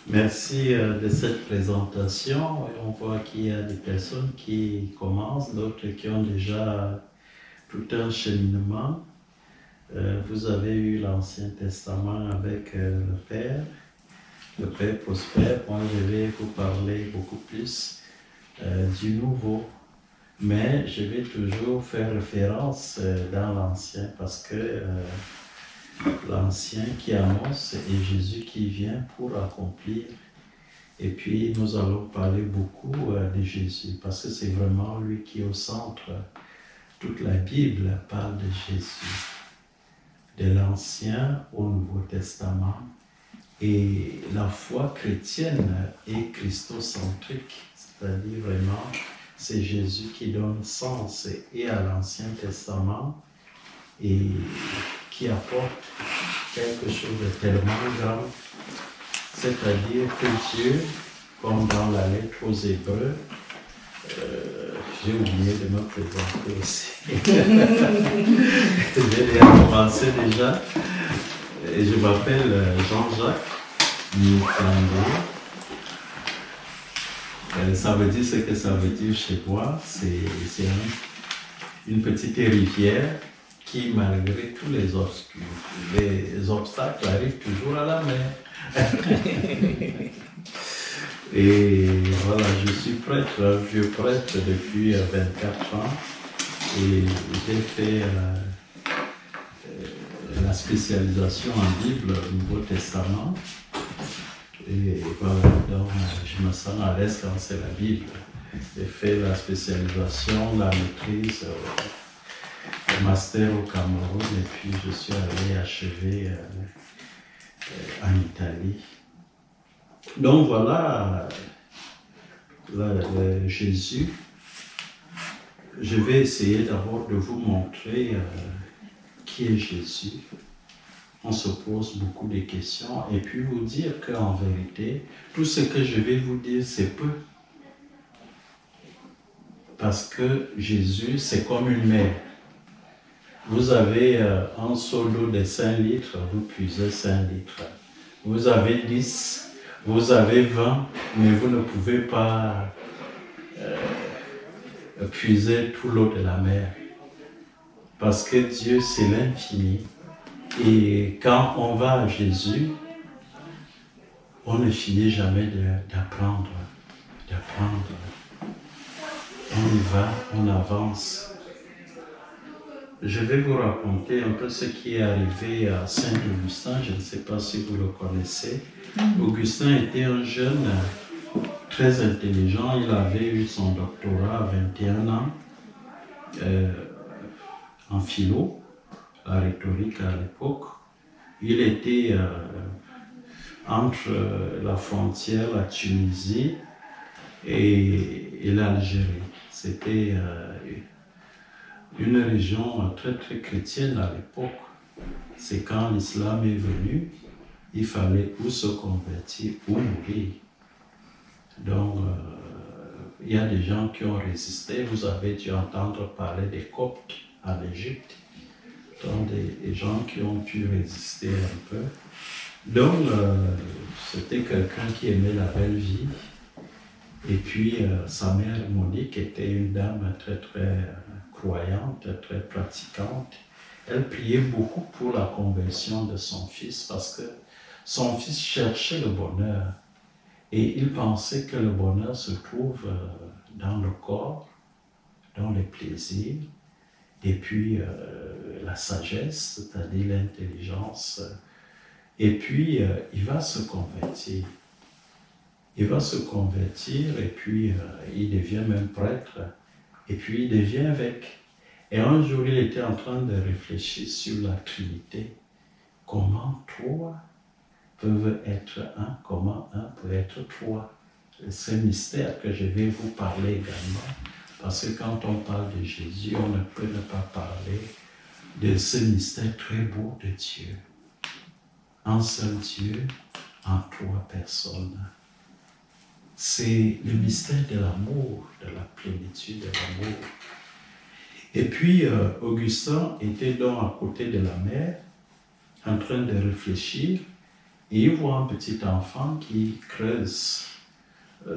Merci de cette présentation. On voit qu'il y a des personnes qui commencent, d'autres qui ont déjà tout un cheminement. Vous avez eu l'Ancien Testament avec le Père Prospère. Moi, je vais vous parler beaucoup plus du Nouveau. Mais je vais toujours faire référence dans l'Ancien parce que l'Ancien qui annonce et Jésus qui vient pour accomplir. Et puis nous allons parler beaucoup de Jésus parce que c'est vraiment lui qui est au centre. Toute la Bible parle de Jésus, de l'Ancien au Nouveau Testament. Et la foi chrétienne est christocentrique, c'est-à-dire vraiment c'est Jésus qui donne sens et à l'Ancien Testament et qui apporte quelque chose de tellement grand, c'est-à-dire que Dieu, comme dans la lettre aux Hébreux, j'ai oublié de me présenter aussi. J'ai déjà commencé déjà. Et je m'appelle Jean-Jacques Nikandé. Ça veut dire ce que ça veut dire chez moi. C'est une petite rivière qui, malgré tous les obstacles, arrive toujours à la mer. Et voilà, je suis prêtre, un vieux prêtre depuis 24 ans. Et j'ai fait la spécialisation en Bible au Nouveau Testament. Et voilà, donc je me sens à l'aise quand c'est la Bible. J'ai fait la spécialisation, la maîtrise, le master au Cameroun, et puis je suis allé achever en Italie. Donc voilà, Jésus. Je vais essayer d'abord de vous montrer qui est Jésus. On se pose beaucoup de questions et puis vous dire qu'en vérité, tout ce que je vais vous dire, c'est peu. Parce que Jésus, c'est comme une mer. Vous avez un seau d'eau de 5 litres, vous puisez 5 litres. Vous avez 10, vous avez 20, mais vous ne pouvez pas puiser tout l'eau de la mer. Parce que Dieu, c'est l'infini. Et quand on va à Jésus, on ne finit jamais d'apprendre. On y va, on avance. Je vais vous raconter un peu ce qui est arrivé à Saint-Augustin. Je ne sais pas si vous le connaissez. Augustin était un jeune très intelligent. Il avait eu son doctorat à 21 ans en philo, la rhétorique à l'époque. Il était entre la frontière, la Tunisie et l'Algérie. C'était une région très très chrétienne à l'époque. C'est quand l'islam est venu, il fallait ou se convertir ou mourir. Donc il y a des gens qui ont résisté. Vous avez dû entendre parler des Coptes en Égypte. Donc des gens qui ont pu résister un peu. Donc c'était quelqu'un qui aimait la belle vie. Et puis sa mère Monique était une dame très très croyante, très pratiquante. Elle priait beaucoup pour la conversion de son fils parce que son fils cherchait le bonheur et il pensait que le bonheur se trouve dans le corps, dans les plaisirs et puis la sagesse, c'est-à-dire l'intelligence. Et puis il va se convertir. Il va se convertir et puis il devient même prêtre et puis il devient évêque. Et un jour, il était en train de réfléchir sur la Trinité. Comment trois peuvent être un? Comment un peut être trois? C'est un mystère que je vais vous parler également. Parce que quand on parle de Jésus, on ne peut ne pas parler de ce mystère très beau de Dieu. Un seul Dieu en 3 personnes. C'est le mystère de l'amour, de la plénitude de l'amour. Et puis, Augustin était donc à côté de la mer, en train de réfléchir, et il voit un petit enfant qui creuse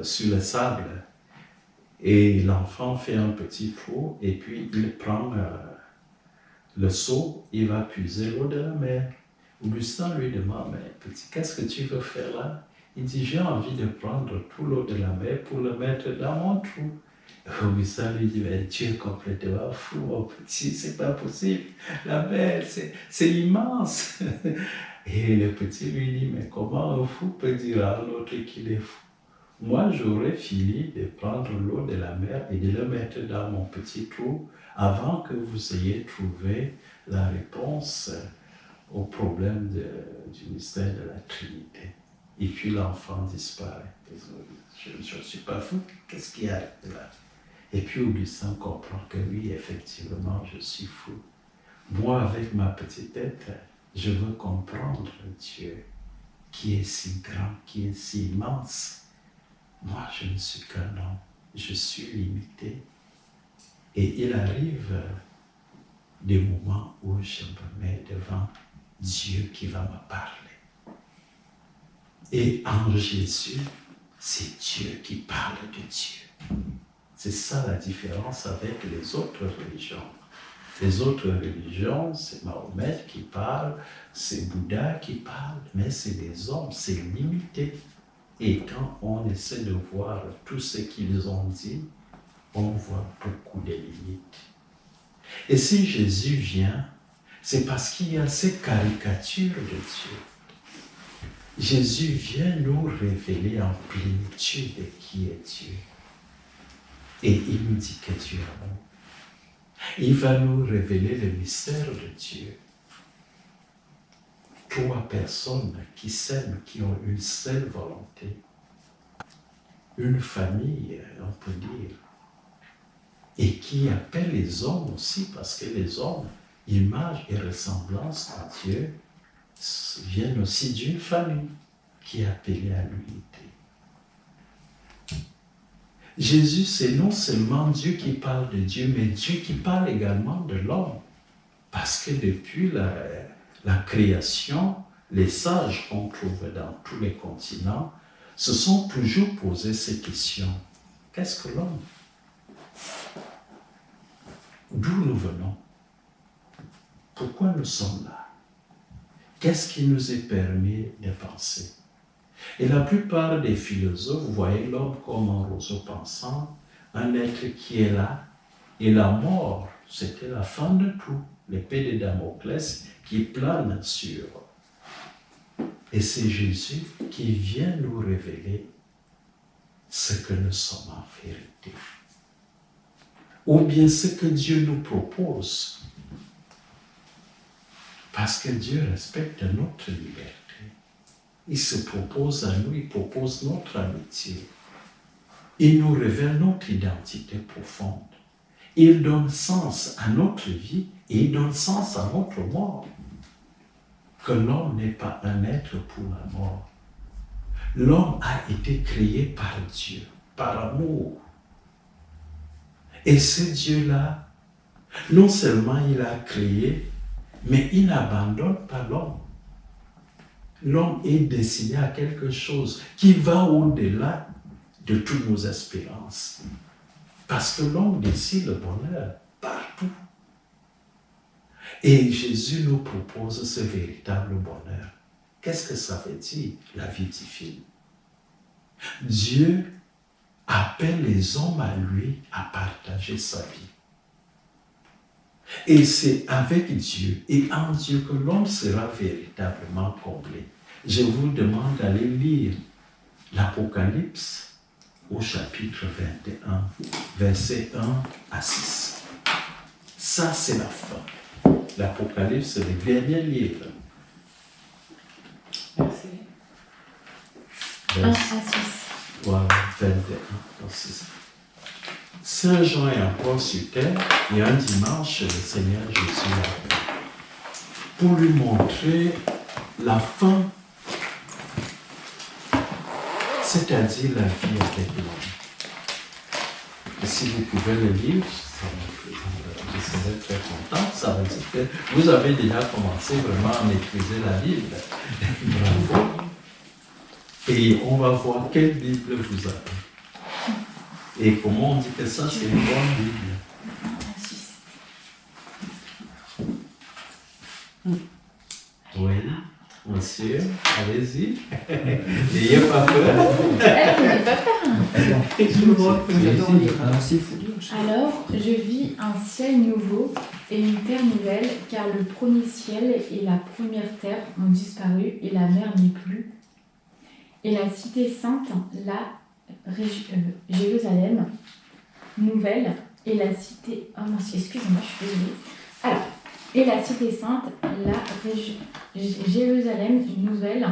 sur le sable. Et l'enfant fait un petit trou et puis il prend le seau, il va puiser l'eau de la mer. Augustin lui demande, mais petit, qu'est-ce que tu veux faire là? Il dit, j'ai envie de prendre tout l'eau de la mer pour le mettre dans mon trou. Augustin lui dit, mais tu es complètement fou, mon petit, c'est pas possible. La mer, c'est immense. Et le petit lui dit, mais comment un fou peut dire à un autre qu'il est fou? Moi, j'aurais fini de prendre l'eau de la mer et de le mettre dans mon petit trou avant que vous ayez trouvé la réponse au problème du mystère de la Trinité. Et puis l'enfant disparaît. Je ne suis pas fou, qu'est-ce qu'il y a là? Et puis Augustin comprend que oui, effectivement, je suis fou. Moi, avec ma petite tête, je veux comprendre Dieu qui est si grand, qui est si immense. Moi, je ne suis qu'un homme, je suis limité. Et il arrive des moments où je me mets devant Dieu qui va me parler. Et en Jésus, c'est Dieu qui parle de Dieu. C'est ça la différence avec les autres religions. Les autres religions, c'est Mahomet qui parle, c'est Bouddha qui parle, mais c'est des hommes, c'est limité. Et quand on essaie de voir tout ce qu'ils ont dit, on voit beaucoup de limites. Et si Jésus vient, c'est parce qu'il y a cette caricature de Dieu. Jésus vient nous révéler en plénitude qui est Dieu. Et il nous dit que Dieu est amour. Il va nous révéler le mystère de Dieu. 3 personnes qui s'aiment, qui ont une seule volonté. Une famille, on peut dire. Et qui appelle les hommes aussi, parce que les hommes, image et ressemblance à Dieu, viennent aussi d'une famille qui est appelée à l'unité. Jésus, c'est non seulement Dieu qui parle de Dieu, mais Dieu qui parle également de l'homme. Parce que depuis la création, les sages qu'on trouve dans tous les continents se sont toujours posé ces questions. Qu'est-ce que l'homme? D'où nous venons? Pourquoi nous sommes là? Qu'est-ce qui nous est permis de penser? Et la plupart des philosophes voyaient l'homme comme un roseau pensant, un être qui est là, et la mort, c'était la fin de tout, l'épée de Damoclès qui plane sur. Et c'est Jésus qui vient nous révéler ce que nous sommes en vérité. Ou bien ce que Dieu nous propose. Parce que Dieu respecte notre liberté. Il se propose à nous, il propose notre amitié. Il nous révèle notre identité profonde. Il donne sens à notre vie et il donne sens à notre mort. Que l'homme n'est pas un être pour la mort. L'homme a été créé par Dieu, par amour. Et ce Dieu-là, non seulement il a créé, mais il n'abandonne pas l'homme. L'homme est destiné à quelque chose qui va au-delà de toutes nos espérances. Parce que l'homme désire le bonheur partout. Et Jésus nous propose ce véritable bonheur. Qu'est-ce que ça veut dire, la vie divine? Dieu appelle les hommes à lui à partager sa vie. Et c'est avec Dieu et en Dieu que l'homme sera véritablement comblé. Je vous demande d'aller lire l'Apocalypse au chapitre 21, versets 1 à 6. Ça, c'est la fin. L'Apocalypse, c'est le dernier livre. Merci. 1 à 6. Voilà, 21 à 6. Saint Jean est encore sur terre et un dimanche, le Seigneur Jésus l'appelle pour lui montrer la fin, c'est-à-dire la vie avec l'homme. Et si vous pouvez le lire, Je serais très content. Ça veut dire que vous avez déjà commencé vraiment à maîtriser la Bible. Bravo. Et on va voir quelle Bible vous avez. Et comment on dit que ça, c'est une bonne Bible. Oui, monsieur, allez-y. N'ayez pas peur. Alors, je vis un ciel nouveau et une terre nouvelle, car le premier ciel et la première terre ont disparu et la mer n'est plus. Et la cité sainte, Jérusalem, nouvelle, et la cité... Oh non, excusez-moi, je suis désolée. Alors, et la cité sainte, Jérusalem, nouvelle,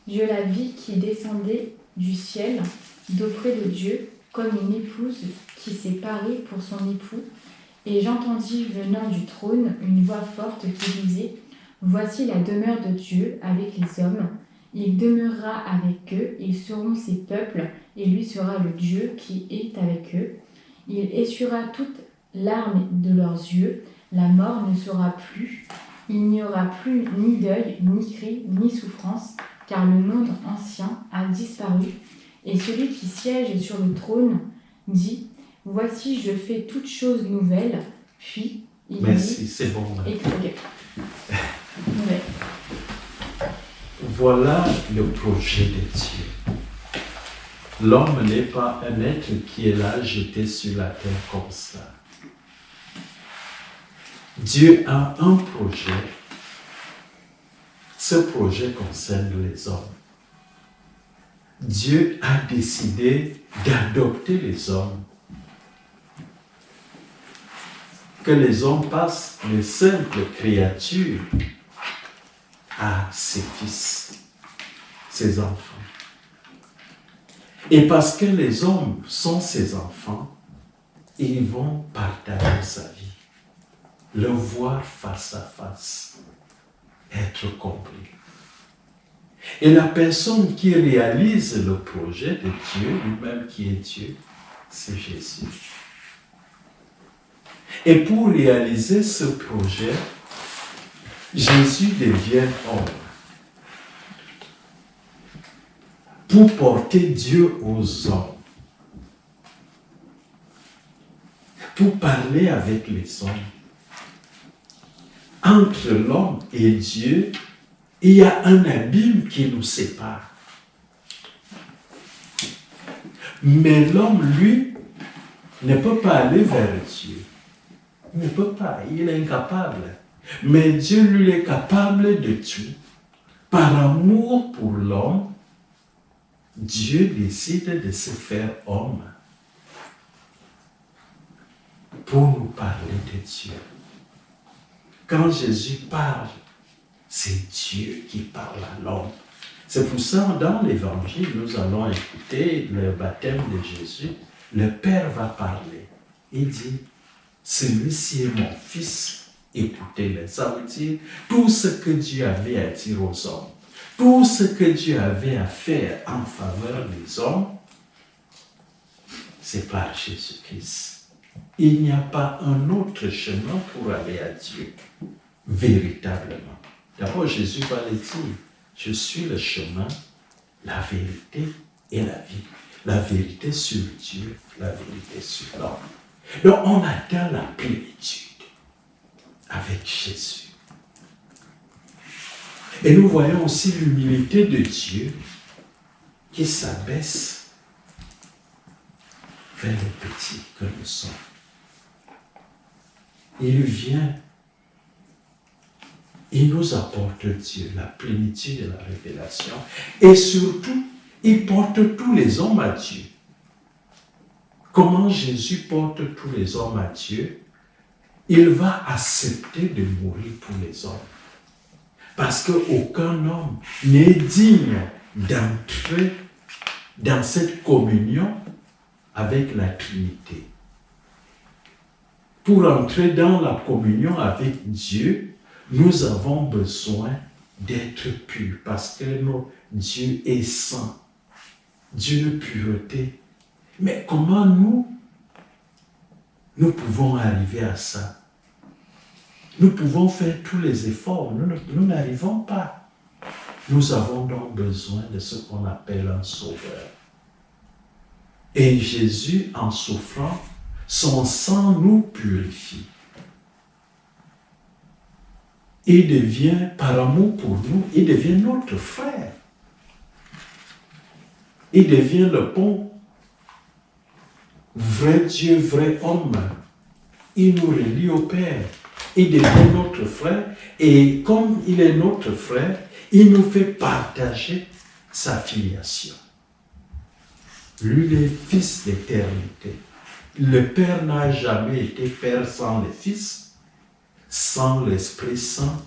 je la vis qui descendait du ciel d'auprès de Dieu, comme une épouse qui s'est parée pour son époux. Et j'entendis venant du trône une voix forte qui disait « Voici la demeure de Dieu avec les hommes. Il demeurera avec eux, ils seront ses peuples, et lui sera le Dieu qui est avec eux. Il essuiera toute larme de leurs yeux, la mort ne sera plus. Il n'y aura plus ni deuil, ni cri, ni souffrance, car le monde ancien a disparu. Et celui qui siège sur le trône dit « Voici, je fais toutes choses nouvelles. » Puis il Merci, dit, c'est bon. Okay. Ouais. Voilà le projet de Dieu. L'homme n'est pas un être qui est là jeté sur la terre comme ça. Dieu a un projet. Ce projet concerne les hommes. Dieu a décidé d'adopter les hommes. Que les hommes passent de simples créatures à ses fils, ses enfants. Et parce que les hommes sont ses enfants, ils vont partager sa vie, le voir face à face, être compris. Et la personne qui réalise le projet de Dieu, lui-même qui est Dieu, c'est Jésus. Et pour réaliser ce projet, Jésus devient homme pour porter Dieu aux hommes, pour parler avec les hommes. Entre l'homme et Dieu, il y a un abîme qui nous sépare. Mais l'homme, lui, ne peut pas aller vers Dieu. Il ne peut pas, il est incapable. Mais Dieu, lui, est capable de tout. Par amour pour l'homme, Dieu décide de se faire homme pour nous parler de Dieu. Quand Jésus parle, c'est Dieu qui parle à l'homme. C'est pour ça, dans l'Évangile, nous allons écouter le baptême de Jésus. Le Père va parler. Il dit, celui-ci est mon fils, écoutez-le. Ça veut dire tout ce que Dieu avait à dire aux hommes, tout ce que Dieu avait à faire en faveur des hommes, c'est par Jésus-Christ. Il n'y a pas un autre chemin pour aller à Dieu, véritablement. D'abord, Jésus va le dire, je suis le chemin, la vérité et la vie. La vérité sur Dieu, la vérité sur l'homme. Donc, on atteint la plénitude avec Jésus. Et nous voyons aussi l'humilité de Dieu qui s'abaisse vers les petits que nous sommes. Il vient, il nous apporte Dieu, la plénitude de la révélation, et surtout, il porte tous les hommes à Dieu. Comment Jésus porte tous les hommes à Dieu? Il va accepter de mourir pour les hommes. Parce qu'aucun homme n'est digne d'entrer dans cette communion avec la Trinité. Pour entrer dans la communion avec Dieu, nous avons besoin d'être purs parce que Dieu est saint. Dieu de pureté. Mais comment nous nous pouvons arriver à ça. Nous pouvons faire tous les efforts, nous n'arrivons pas. Nous avons donc besoin de ce qu'on appelle un sauveur. Et Jésus, en souffrant, son sang nous purifie. Il devient, par amour pour nous, il devient notre frère. Il devient le bon, vrai Dieu, vrai homme. Il nous relie au Père. Il devient notre frère. Et comme il est notre frère, il nous fait partager sa filiation. Lui, il est fils d'éternité. Le Père n'a jamais été Père sans le Fils, sans l'Esprit Saint.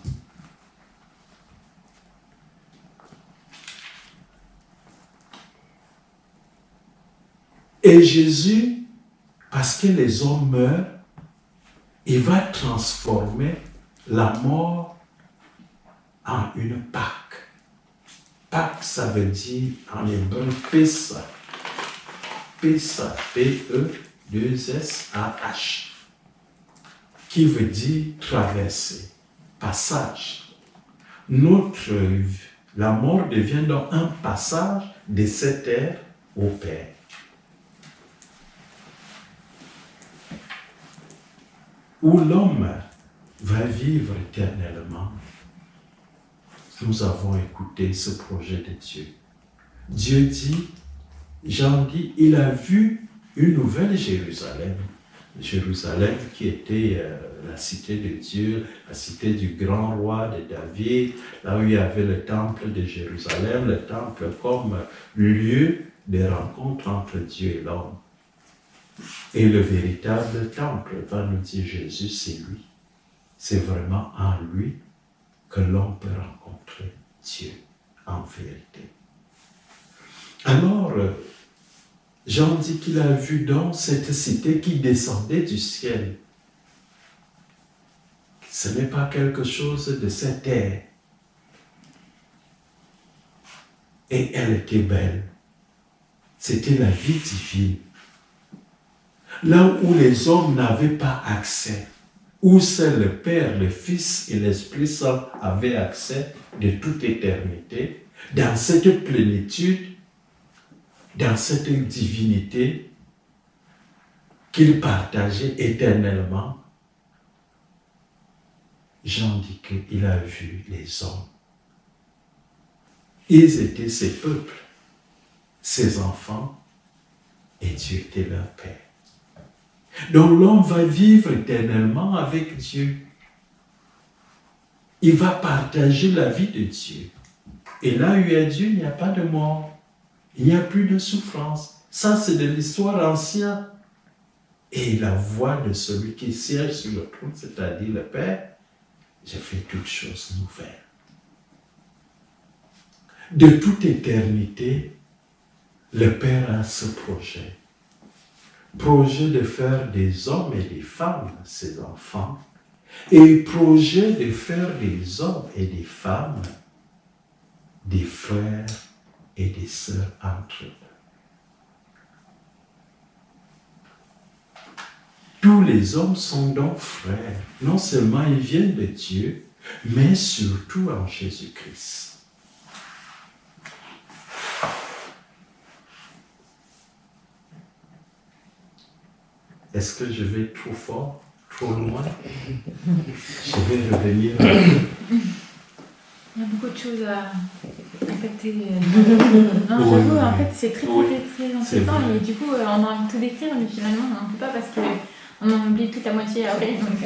Et Jésus, parce que les hommes meurent, il va transformer la mort en une Pâque. Pâque, ça veut dire en hébreu Pessa. Pessa, P-E-2-S-A-H, qui veut dire traverser, passage. La mort devient donc un passage de cette ère au Père. Où l'homme va vivre éternellement. Nous avons écouté ce projet de Dieu. Dieu dit, Jean dit, il a vu une nouvelle Jérusalem. Jérusalem qui était la cité de Dieu, la cité du grand roi de David, là où il y avait le temple de Jérusalem, le temple comme lieu de rencontre entre Dieu et l'homme. Et le véritable temple, va nous dire Jésus, c'est lui. C'est vraiment en lui que l'on peut rencontrer Dieu en vérité. Alors, Jean dit qu'il a vu donc cette cité qui descendait du ciel. Ce n'est pas quelque chose de cette terre. Et elle était belle. C'était la vie divine. Là où les hommes n'avaient pas accès, où seul le Père, le Fils et l'Esprit Saint avaient accès de toute éternité, dans cette plénitude, dans cette divinité qu'ils partageaient éternellement, Jean dit qu'il a vu les hommes. Ils étaient ses peuples, ses enfants, et Dieu était leur Père. Donc l'homme va vivre éternellement avec Dieu. Il va partager la vie de Dieu. Et là où il y a Dieu, il n'y a pas de mort. Il n'y a plus de souffrance. Ça, c'est de l'histoire ancienne. Et la voix de celui qui siège sur le trône, c'est-à-dire le Père, j'ai fait toutes choses nouvelles. De toute éternité, le Père a ce projet. Projet de faire des hommes et des femmes ses enfants, et projet de faire des hommes et des femmes des frères et des sœurs entre eux. Tous les hommes sont donc frères. Non seulement ils viennent de Dieu, mais surtout en Jésus-Christ. Est-ce que je vais trop fort, trop loin? Je vais revenir. Il y a beaucoup de choses à répéter. Non, j'avoue, en fait, c'est très intéressant. Et du coup, on a envie de tout décrire, mais finalement, on ne peut pas parce qu'on en oublie toute la moitié après. Donc,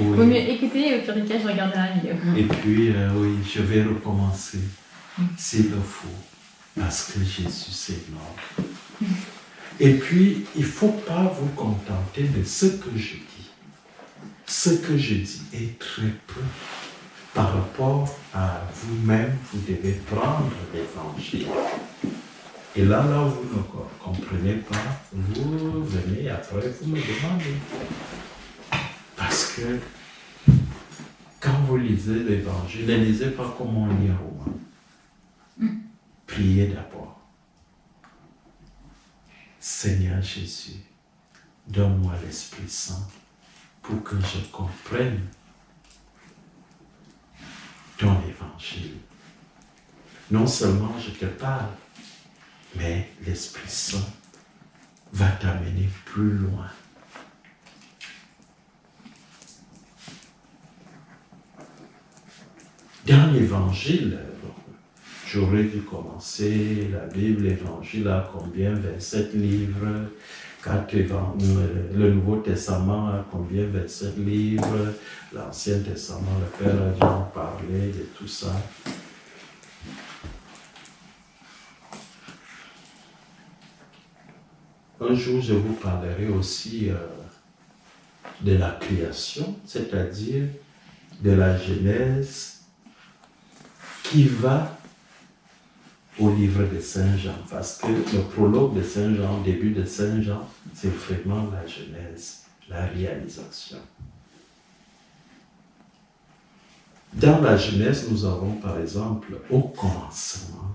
il vaut mieux écouter et au pire des cas, je regarderai la vidéo. Et puis, oui, je vais recommencer s'il le faut, parce que Jésus est mort. Et puis, il ne faut pas vous contenter de ce que je dis. Ce que je dis est très peu. Par rapport à vous-même, vous devez prendre l'évangile. Et là où vous ne comprenez pas, vous venez après, vous me demandez. Parce que quand vous lisez l'évangile, ne lisez pas comme on lit un roman. Priez d'abord. Seigneur Jésus, donne-moi l'Esprit Saint pour que je comprenne ton évangile. Non seulement je te parle, mais l'Esprit Saint va t'amener plus loin. Dans l'Évangile, j'aurais dû commencer la Bible, l'Évangile a combien? 27 livres. Le Nouveau Testament a combien? 27 livres. L'Ancien Testament, le Père a dû en parler de tout ça. Un jour, je vous parlerai aussi de la création, c'est-à-dire de la Genèse, qui va au livre de Saint Jean, parce que le prologue de Saint Jean, début de Saint Jean, c'est vraiment la Genèse, la réalisation. Dans la Genèse, nous avons par exemple, au commencement,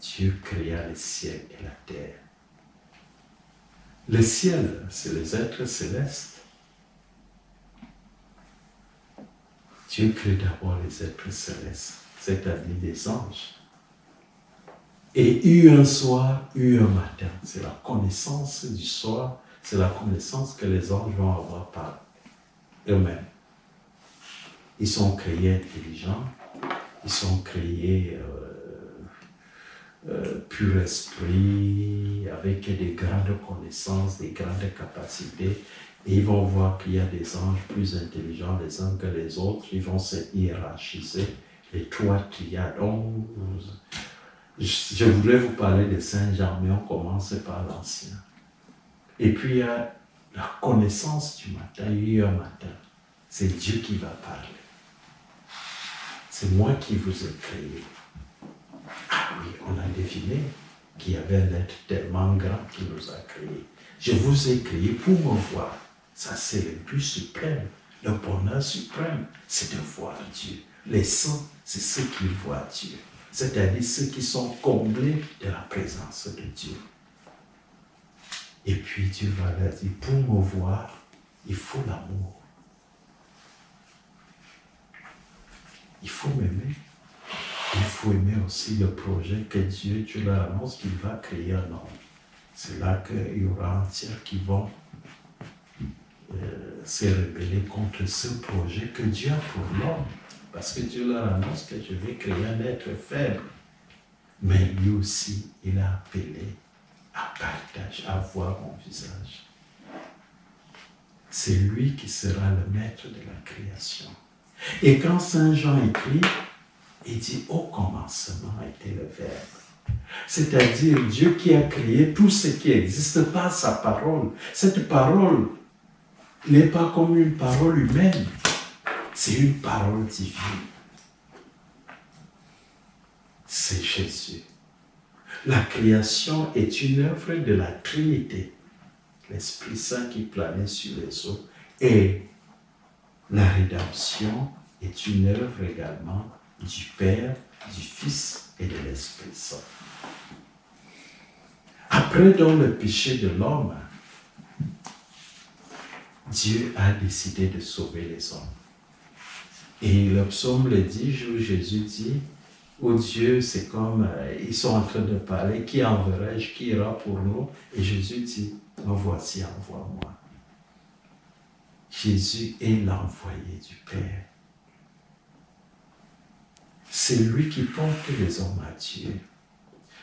Dieu créa le ciel et la terre. Le ciel, c'est les êtres célestes. Dieu crée d'abord les êtres célestes, c'est-à-dire les anges. Et eu un soir, eu un matin. C'est la connaissance du soir, c'est la connaissance que les anges vont avoir par eux-mêmes. Ils sont créés intelligents, ils sont créés pur esprit, avec des grandes connaissances, des grandes capacités. Et ils vont voir qu'il y a des anges plus intelligents les uns que les autres. Ils vont se hiérarchiser. Les trois triades. Je voulais vous parler de Saint Jean, mais on commence par l'Ancien. Et puis il y a la connaissance du matin. Il y a un matin. C'est Dieu qui va parler. C'est moi qui vous ai créé. Ah oui, on a deviné qu'il y avait un être tellement grand qui nous a créés. Je vous ai créé pour me voir. Ça, c'est le but suprême. Le bonheur suprême, c'est de voir Dieu. Les saints, c'est ceux qui voient Dieu. C'est-à-dire ceux qui sont comblés de la présence de Dieu. Et puis Dieu va leur dire, pour me voir, il faut l'amour. Il faut m'aimer. Il faut aimer aussi le projet que Dieu leur annonce qu'il va créer un homme. C'est là qu'il y aura entière qui vont se rebeller contre ce projet que Dieu a pour l'homme. Parce que Dieu leur annonce que je vais créer un être faible. Mais lui aussi, il a appelé à partager, à voir mon visage. C'est lui qui sera le maître de la création. Et quand Saint Jean écrit, il dit au commencement était le Verbe. C'est-à-dire Dieu qui a créé tout ce qui existe par sa parole. Cette parole n'est pas comme une parole humaine, c'est une parole divine. C'est Jésus. La création est une œuvre de la Trinité, l'Esprit Saint qui planait sur les eaux, et la rédemption est une œuvre également du Père, du Fils et de l'Esprit Saint. Après donc le péché de l'homme, Dieu a décidé de sauver les hommes. Et le psaume le dit, où Jésus dit, oh Dieu, c'est comme, ils sont en train de parler, qui enverrai-je, qui ira pour nous? Et Jésus dit, me voici, envoie-moi. Jésus est l'envoyé du Père. C'est lui qui porte les hommes à Dieu.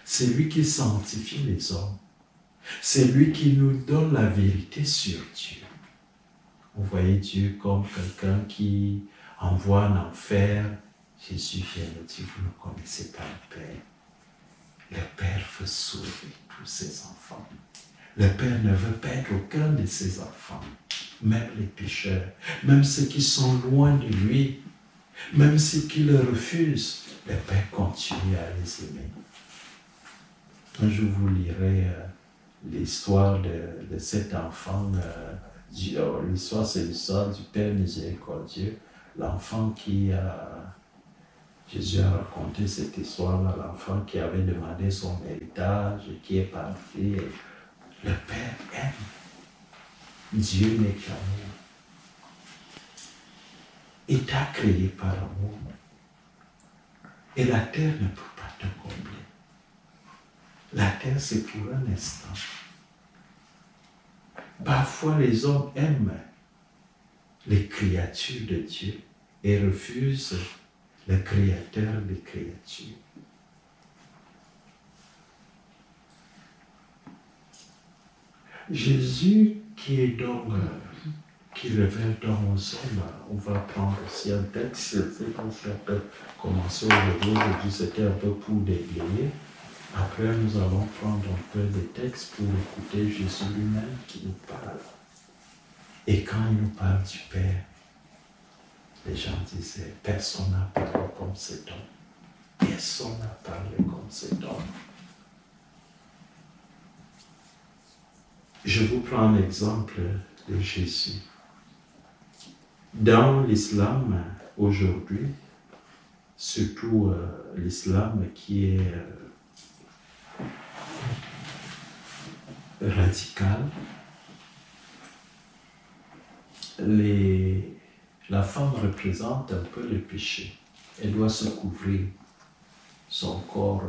C'est lui qui sanctifie les hommes. C'est lui qui nous donne la vérité sur Dieu. Vous voyez Dieu comme quelqu'un qui envoie en enfer. Jésus vient et dit, vous ne connaissez pas le Père. Le Père veut sauver tous ses enfants. Le Père ne veut perdre aucun de ses enfants, même les pécheurs, même ceux qui sont loin de lui, même ceux qui le refusent. Le Père continue à les aimer. Je vous lirai l'histoire de cet enfant. L'histoire, c'est l'histoire du Père miséricordieux, l'enfant qui a... Jésus a raconté cette histoire-là, l'enfant qui avait demandé son héritage, qui est parti. Le Père aime. Dieu n'est qu'amour. Il t'a créé par amour. Et la terre ne peut pas te combler. La terre, c'est pour un instant. Parfois, les hommes aiment les créatures de Dieu et refusent le créateur des créatures. Jésus qui est donc, qui révèle dans nos hommes, on va prendre aussi un texte, c'est comme ça peut commencer aujourd'hui, c'était un peu pour déblayer. Après, nous allons prendre un peu des textes pour écouter Jésus lui-même qui nous parle. Et quand il nous parle du Père, les gens disaient, personne n'a parlé comme cet homme. Personne n'a parlé comme cet homme. Je vous prends l'exemple de Jésus. Dans l'islam aujourd'hui, surtout l'islam qui est radical, la femme représente un peu le péché. Elle doit se couvrir son corps.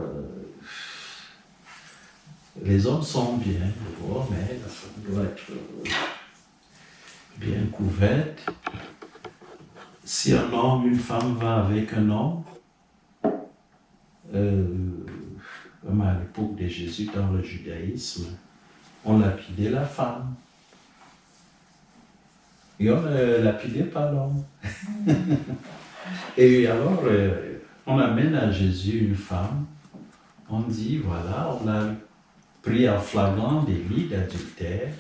Les hommes sont bien dehors, mais la femme doit être bien couverte. Si un homme, une femme va avec un homme, comme à l'époque de Jésus dans le judaïsme, on lapidait la femme. Et on ne lapidait pas l'homme. Et alors, on amène à Jésus une femme, on dit, voilà, on a pris en flagrant délit d'adultère,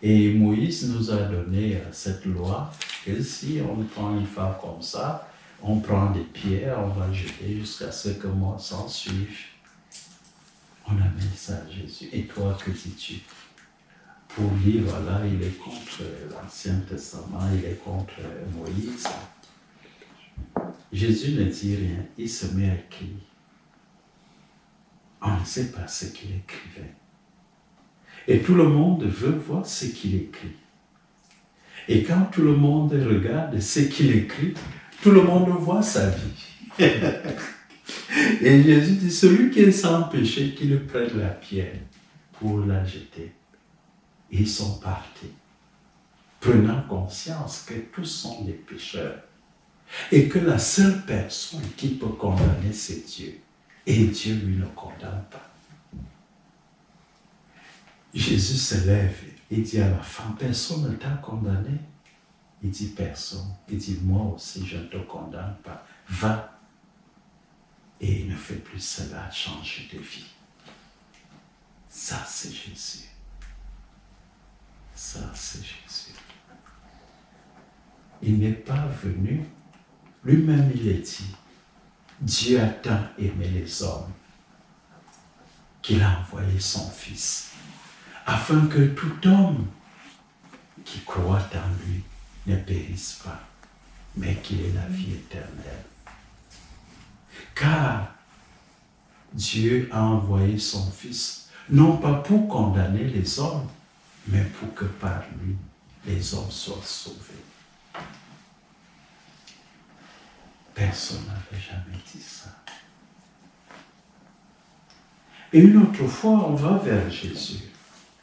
et Moïse nous a donné cette loi, que si on prend une femme comme ça, on prend des pierres, on va jeter jusqu'à ce que moi s'en suive. On amène ça à Jésus. Et toi, que dis-tu? Pour lui, voilà, il est contre l'Ancien Testament, il est contre Moïse. Jésus ne dit rien, il se met à écrire. On ne sait pas ce qu'il écrivait. Et tout le monde veut voir ce qu'il écrit. Et quand tout le monde regarde ce qu'il écrit, tout le monde voit sa vie. Et Jésus dit, celui qui est sans péché, qu'il prenne la pierre pour la jeter. Et ils sont partis, prenant conscience que tous sont des pécheurs. Et que la seule personne qui peut condamner, c'est Dieu. Et Dieu lui ne condamne pas. Jésus se lève et dit à la femme, personne ne t'a condamné? Il dit personne. Il dit, moi aussi je ne te condamne pas. Va. Et il ne fait plus cela, changer de vie. Ça c'est Jésus. Ça c'est Jésus. Il n'est pas venu, lui-même il est dit, Dieu a tant aimé les hommes qu'il a envoyé son Fils, afin que tout homme qui croit en lui ne périsse pas, mais qu'il ait la vie éternelle. Car Dieu a envoyé son Fils, non pas pour condamner les hommes, mais pour que par lui, les hommes soient sauvés. Personne n'avait jamais dit ça. Et une autre fois, on va vers Jésus.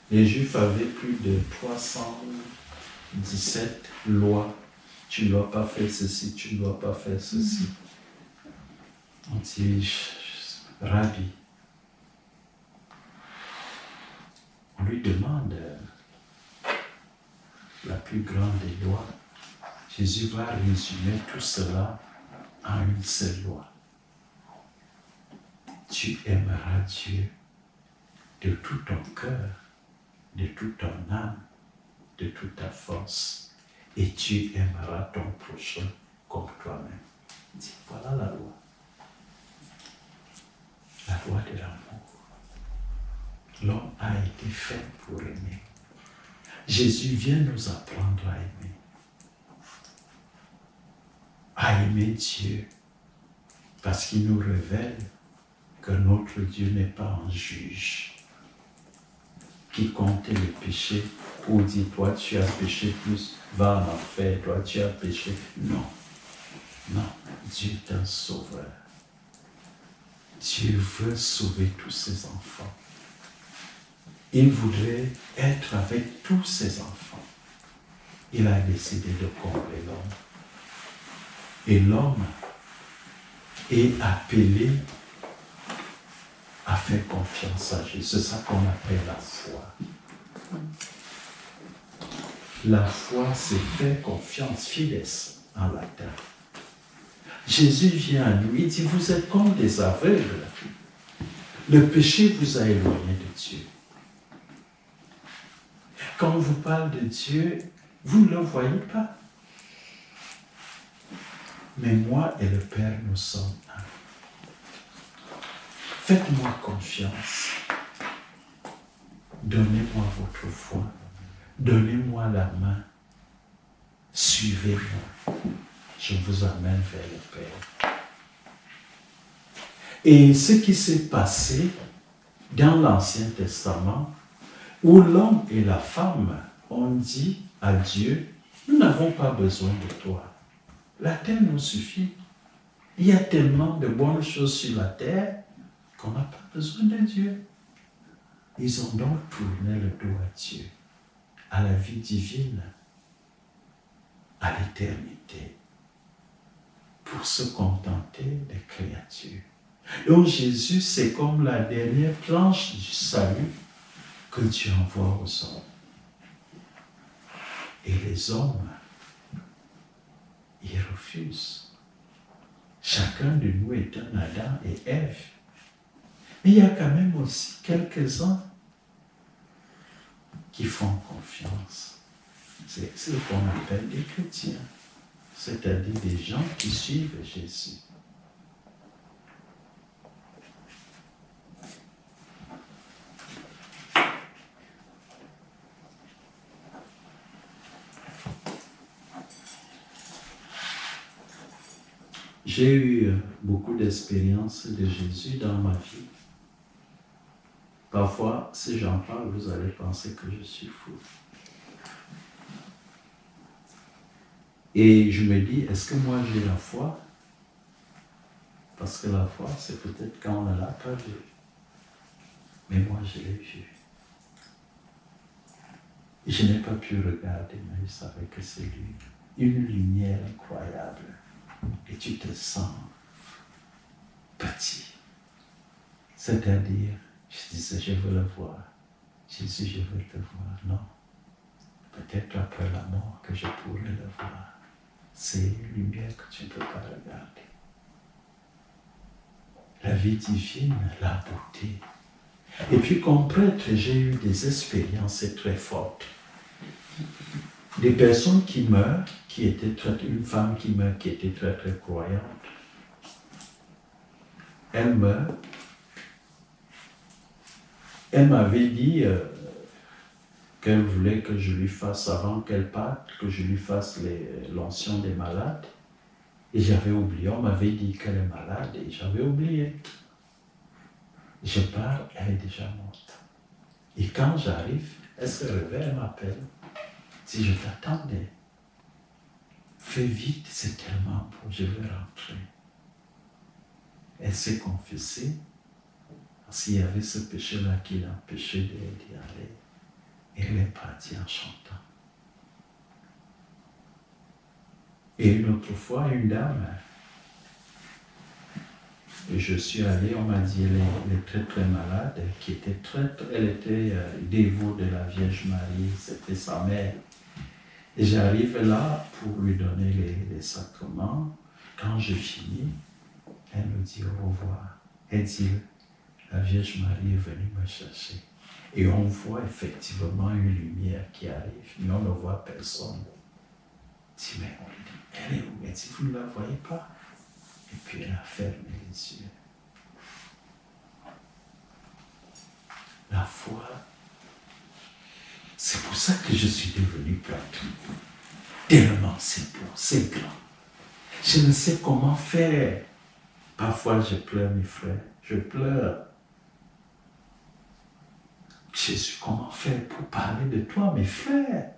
Les Juifs avaient plus de 317 lois. Tu ne dois pas faire ceci, tu ne dois pas faire ceci. On dit, Rabbi, on lui demande la plus grande des lois. Jésus va résumer tout cela en une seule loi. Tu aimeras Dieu de tout ton cœur, de toute ton âme, de toute ta force, et tu aimeras ton prochain comme toi-même. Il dit, voilà la loi. La loi de l'amour. L'homme a été fait pour aimer. Jésus vient nous apprendre à aimer. À aimer Dieu, parce qu'il nous révèle que notre Dieu n'est pas un juge qui compte les péchés pour dire, toi tu as péché plus, va en enfer, toi tu as péché. Non, non, Dieu est un sauveur. Dieu veut sauver tous ses enfants. Il voudrait être avec tous ses enfants. Il a décidé de combler l'homme. Et l'homme est appelé à faire confiance à Jésus. C'est ça qu'on appelle la foi. La foi, c'est faire confiance, fides en latin. Jésus vient à nous, il dit, vous êtes comme des aveugles. Le péché vous a éloigné de Dieu. Quand on vous parle de Dieu, vous ne le voyez pas. Mais moi et le Père, nous sommes un. Faites-moi confiance. Donnez-moi votre foi. Donnez-moi la main. Suivez-moi. Je vous amène vers le Père. Et ce qui s'est passé dans l'Ancien Testament, où l'homme et la femme ont dit à Dieu, nous n'avons pas besoin de toi. La terre nous suffit. Il y a tellement de bonnes choses sur la terre qu'on n'a pas besoin de Dieu. Ils ont donc tourné le dos à Dieu, à la vie divine, à l'éternité, pour se contenter des créatures. Donc Jésus, c'est comme la dernière planche du salut que Dieu envoie aux hommes. Et les hommes, ils refusent. Chacun de nous est un Adam et Ève. Mais il y a quand même aussi quelques-uns qui font confiance. C'est ce qu'on appelle des chrétiens, c'est-à-dire des gens qui suivent Jésus. J'ai eu beaucoup d'expériences de Jésus dans ma vie. Parfois, si j'en parle, vous allez penser que je suis fou. Et je me dis, est-ce que moi j'ai la foi? Parce que la foi, c'est peut-être quand on ne l'a pas vu. Mais moi, je l'ai vu. Et je n'ai pas pu regarder, mais je savais que c'est lui. Une lumière incroyable. Et tu te sens petit. C'est-à-dire, je disais, je veux le voir. Jésus, je veux te voir. Non. Peut-être après la mort que je pourrai le voir. C'est une lumière que tu ne peux pas regarder. La vie divine, la beauté. Et puis comme prêtre, j'ai eu des expériences très fortes. Des personnes qui meurent, une femme qui meurt, qui était très très croyante. Elle meurt. Elle m'avait dit qu'elle voulait que je lui fasse, avant qu'elle parte, que je lui fasse l'onction des malades. Et j'avais oublié, on m'avait dit qu'elle est malade et j'avais oublié. Je pars, elle est déjà morte. Et quand j'arrive, elle se réveille, elle m'appelle. Si je t'attendais, fais vite, c'est tellement beau, je veux rentrer. Elle s'est confessée, parce qu'il y avait ce péché-là qui l'empêchait d'y aller. Et elle est partie en chantant. Et une autre fois, une dame, je suis allé, on m'a dit, elle est très très malade, elle était dévote de la Vierge Marie, c'était sa mère. Et j'arrive là pour lui donner les sacrements. Quand je finis, elle me dit au revoir. Elle dit, la Vierge Marie est venue me chercher. Et on voit effectivement une lumière qui arrive, mais on ne voit personne. Je dis, mais elle est où? Elle dit, vous ne la voyez pas? Et puis elle a fermé les yeux. La foi, c'est pour ça que je suis devenu prêtre. Tellement c'est beau, c'est grand. Je ne sais comment faire. Parfois je pleure mes frères, je pleure. Je Jésus, comment faire pour parler de toi, mes frères?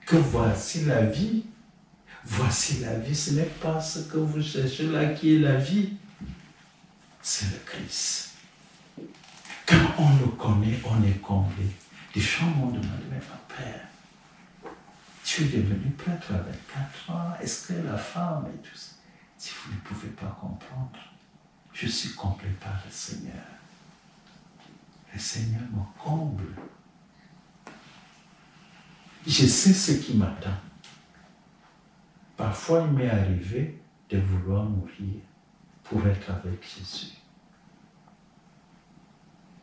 Que voici la vie. Voici la vie, ce n'est pas ce que vous cherchez là qui est la vie. C'est le Christ. Quand on le connaît, on est comblé. Des gens m'ont demandé, mais mon père, tu es devenu prêtre à 24 ans, est-ce que la femme et tout ça? Si vous ne pouvez pas comprendre, je suis comblé par le Seigneur. Le Seigneur me comble. Je sais ce qui m'attend. Parfois, il m'est arrivé de vouloir mourir pour être avec Jésus.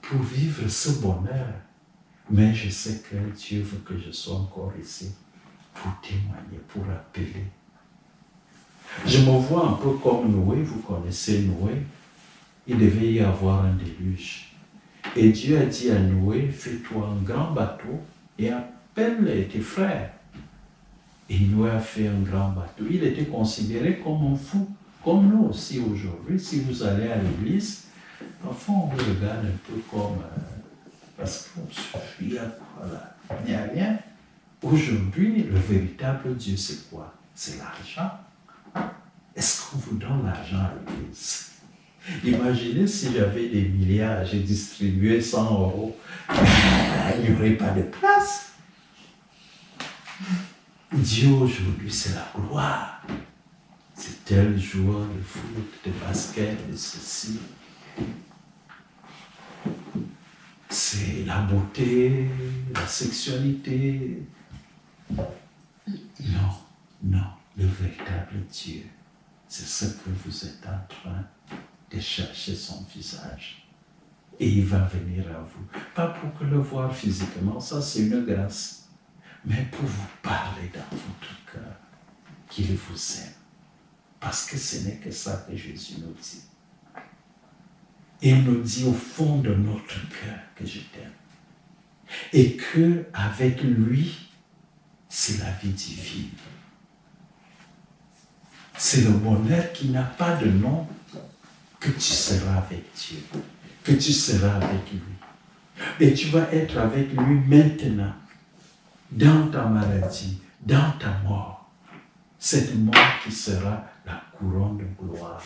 Pour vivre ce bonheur. Mais je sais que Dieu veut que je sois encore ici pour témoigner, pour appeler. Je me vois un peu comme Noé, vous connaissez Noé. Il devait y avoir un déluge. Et Dieu a dit à Noé, fais-toi un grand bateau et appelle tes frères. Et Noé a fait un grand bateau. Il était considéré comme un fou, comme nous aussi aujourd'hui. Si vous allez à l'église, parfois on vous regarde un peu comme... parce qu'on suffit, voilà, il n'y a rien. Aujourd'hui, le véritable Dieu, c'est quoi? C'est l'argent. Est-ce qu'on vous donne l'argent à l'église? Imaginez si j'avais des milliards, j'ai distribué 100 €, il n'y aurait pas de place. Dieu aujourd'hui, c'est la gloire. C'est tel joueur de foot, de basket, de ceci. C'est la beauté, la sexualité. Non, non, le véritable Dieu, c'est ce que vous êtes en train de chercher son visage. Et il va venir à vous. Pas pour que le voir physiquement, ça c'est une grâce, mais pour vous parler dans votre cœur qu'il vous aime. Parce que ce n'est que ça que Jésus nous dit. Il nous dit au fond de notre cœur que je t'aime. Et qu'avec lui, c'est la vie divine. C'est le bonheur qui n'a pas de nom, que tu seras avec Dieu, que tu seras avec lui. Et tu vas être avec lui maintenant, dans ta maladie, dans ta mort. Cette mort qui sera la couronne de gloire.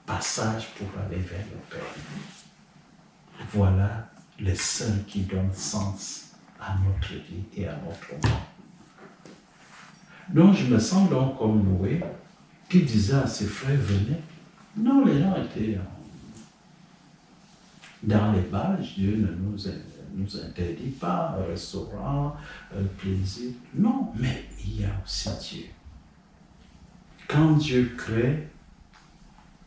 Passage pour aller vers le Père. Voilà le seul qui donne sens à notre vie et à notre mort. Donc je me sens donc comme Noé, qui disait à ses frères, venez. Non, les gens étaient dans les bars. Dieu ne nous interdit pas un restaurant, un plaisir. Non, mais il y a aussi Dieu. Quand Dieu crée,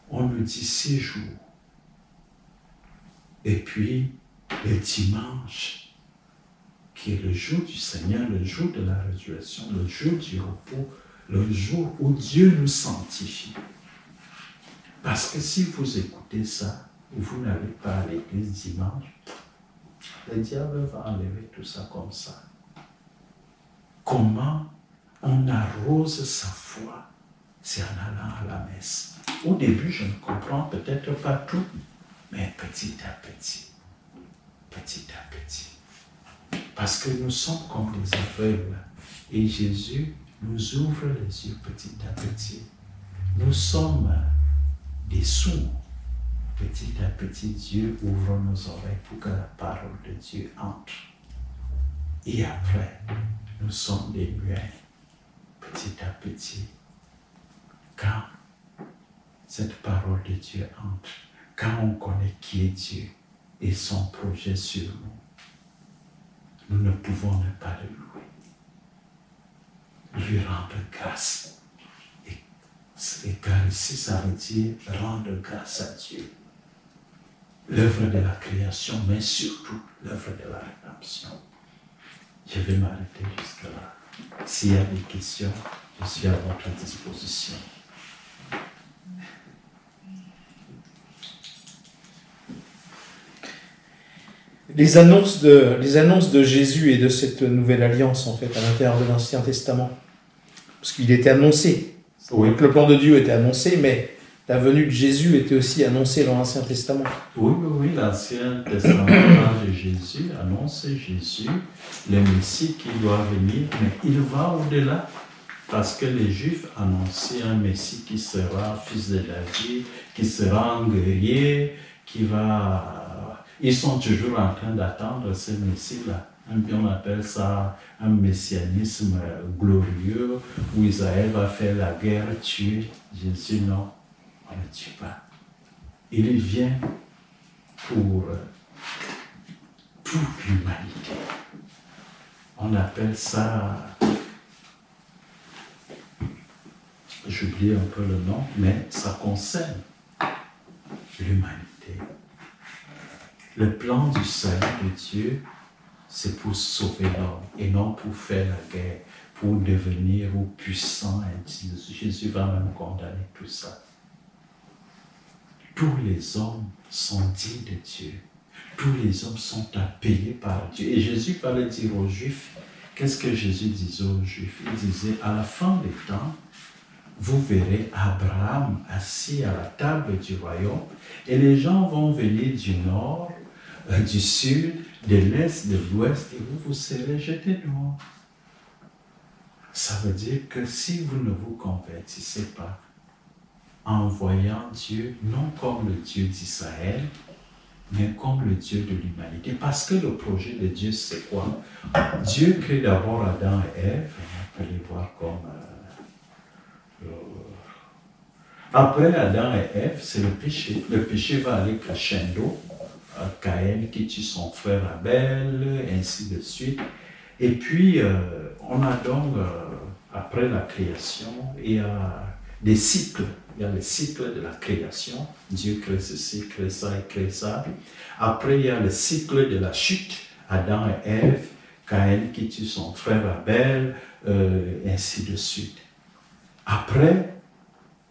on nous dit 6 jours. Et puis, le dimanche, qui est le jour du Seigneur, le jour de la résurrection, le jour du repos, le jour où Dieu nous sanctifie. Parce que si vous écoutez ça, vous n'allez pas à l'église dimanche, le diable va enlever tout ça comme ça. Comment on arrose sa foi? C'est en allant à la messe. Au début, je ne comprends peut-être pas tout, mais petit à petit. Petit à petit. Parce que nous sommes comme des aveugles. Et Jésus nous ouvre les yeux petit à petit. Nous sommes des sourds. Petit à petit, Dieu ouvre nos oreilles pour que la parole de Dieu entre. Et après, nous sommes des muets. Petit à petit. Quand cette parole de Dieu entre, quand on connaît qui est Dieu et son projet sur nous, nous ne pouvons ne pas le louer. Lui rendre grâce. Et car ici, ça veut dire rendre grâce à Dieu. L'œuvre de la création, mais surtout l'œuvre de la rédemption. Je vais m'arrêter jusque là. S'il y a des questions, je suis à votre disposition. Les annonces de Jésus et de cette nouvelle alliance, en fait, à l'intérieur de l'Ancien Testament. Parce qu'il était annoncé. Oui. Donc, le plan de Dieu était annoncé, mais la venue de Jésus était aussi annoncée dans l'Ancien Testament. Oui, l'Ancien Testament parle de Jésus, annonce Jésus, le Messie qui doit venir, mais il va au-delà, parce que les Juifs annonçaient un Messie qui sera fils de David, qui sera un guerrier, qui va... Ils sont toujours en train d'attendre ce Messie-là. On appelle ça un messianisme glorieux, où Israël va faire la guerre, tuer. Jésus, non. On ne tue pas. Il vient pour toute l'humanité. On appelle ça, j'oublie un peu le nom, mais ça concerne l'humanité. Le plan du salut de Dieu, c'est pour sauver l'homme et non pour faire la guerre, pour devenir puissant. Jésus va même condamner tout ça. Tous les hommes sont dignes de Dieu. Tous les hommes sont appelés par Dieu. Et Jésus parlait dire aux Juifs, qu'est-ce que Jésus disait aux Juifs? Il disait, à la fin des temps, vous verrez Abraham assis à la table du royaume et les gens vont venir du nord, du sud, de l'est, de l'ouest et vous serez jetés dehors. Ça veut dire que si vous ne vous convertissez pas, en voyant Dieu, non comme le Dieu d'Israël, mais comme le Dieu de l'humanité. Parce que le projet de Dieu, c'est quoi? Dieu crée d'abord Adam et Ève, on peut les voir comme... Après Adam et Ève, c'est le péché. Le péché va aller crescendo. Caïn qui tue son frère Abel, ainsi de suite. Et puis, on a donc, après la création, il y a des cycles. Il y a le cycle de la création. Dieu crée ceci, crée ça et crée ça. Après, il y a le cycle de la chute. Adam et Ève, Caïn qui tue son frère Abel, ainsi de suite. Après,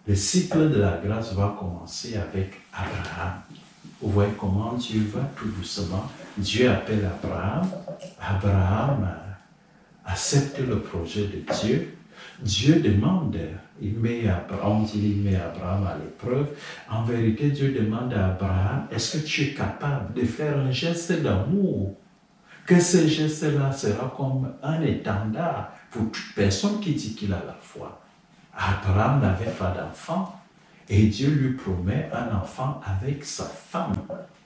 le cycle de la grâce va commencer avec Abraham. Vous voyez comment Dieu va tout doucement. Dieu appelle Abraham. Abraham accepte le projet de Dieu. Dieu demande, il met Abraham à l'épreuve. En vérité, Dieu demande à Abraham, est-ce que tu es capable de faire un geste d'amour? Que ce geste-là sera comme un étendard pour toute personne qui dit qu'il a la foi. Abraham n'avait pas d'enfant et Dieu lui promet un enfant avec sa femme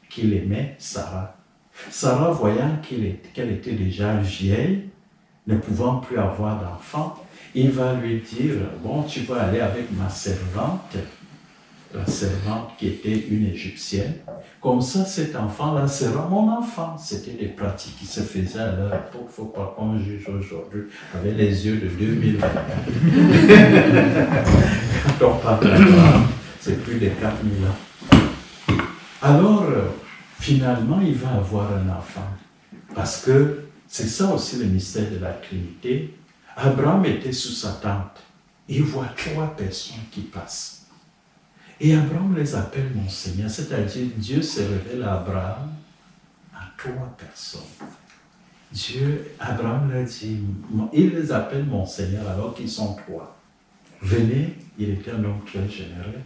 qu'il aimait, Sarah. Sarah, voyant qu'elle était déjà vieille, ne pouvant plus avoir d'enfant, il va lui dire, bon, tu vas aller avec ma servante, la servante qui était une Égyptienne, comme ça cet enfant-là sera mon enfant. C'était des pratiques qui se faisaient à leur époque, il ne faut pas qu'on juge aujourd'hui avec les yeux de 2020. Quand on parle d'Abraham, c'est plus de 4000 ans. Alors, finalement, il va avoir un enfant, parce que c'est ça aussi le mystère de la Trinité. Abraham était sous sa tente. Il voit 3 personnes qui passent. Et Abraham les appelle mon Seigneur, c'est-à-dire Dieu se révèle à Abraham en 3 personnes. Abraham leur dit, il les appelle mon Seigneur alors qu'ils sont 3. Venez, il était un homme très généreux.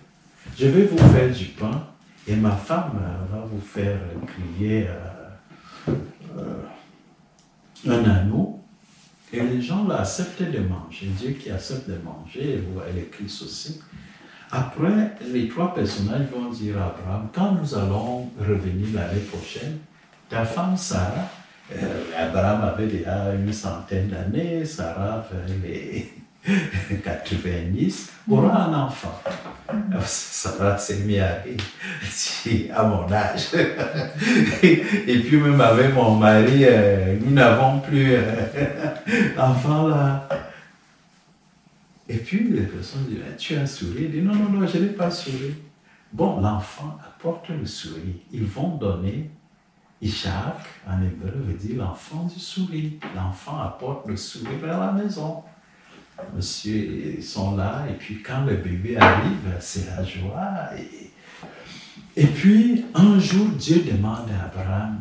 Je vais vous faire du pain et ma femme va vous faire griller un anneau. Et les gens là acceptent de manger. Dieu qui accepte de manger, et vous voyez le Christ aussi. Après, les 3 personnages vont dire à Abraham, quand nous allons revenir l'année prochaine, ta femme Sarah, Abraham avait déjà une centaine d'années, Sarah vers les 90, aura un enfant. Sarah s'est mise à rire, à mon âge. Et puis même avec mon mari, nous n'avons plus d'enfant là. Et puis les personnes disent, tu as souri? Il dit, non, je n'ai pas souri. Bon, l'enfant apporte le sourire. Ils vont donner, Isaac, en hébreu, veut dire l'enfant du sourire. L'enfant apporte le sourire vers la maison. Monsieur, ils sont là, et puis quand le bébé arrive, c'est la joie. Et puis, un jour, Dieu demande à Abraham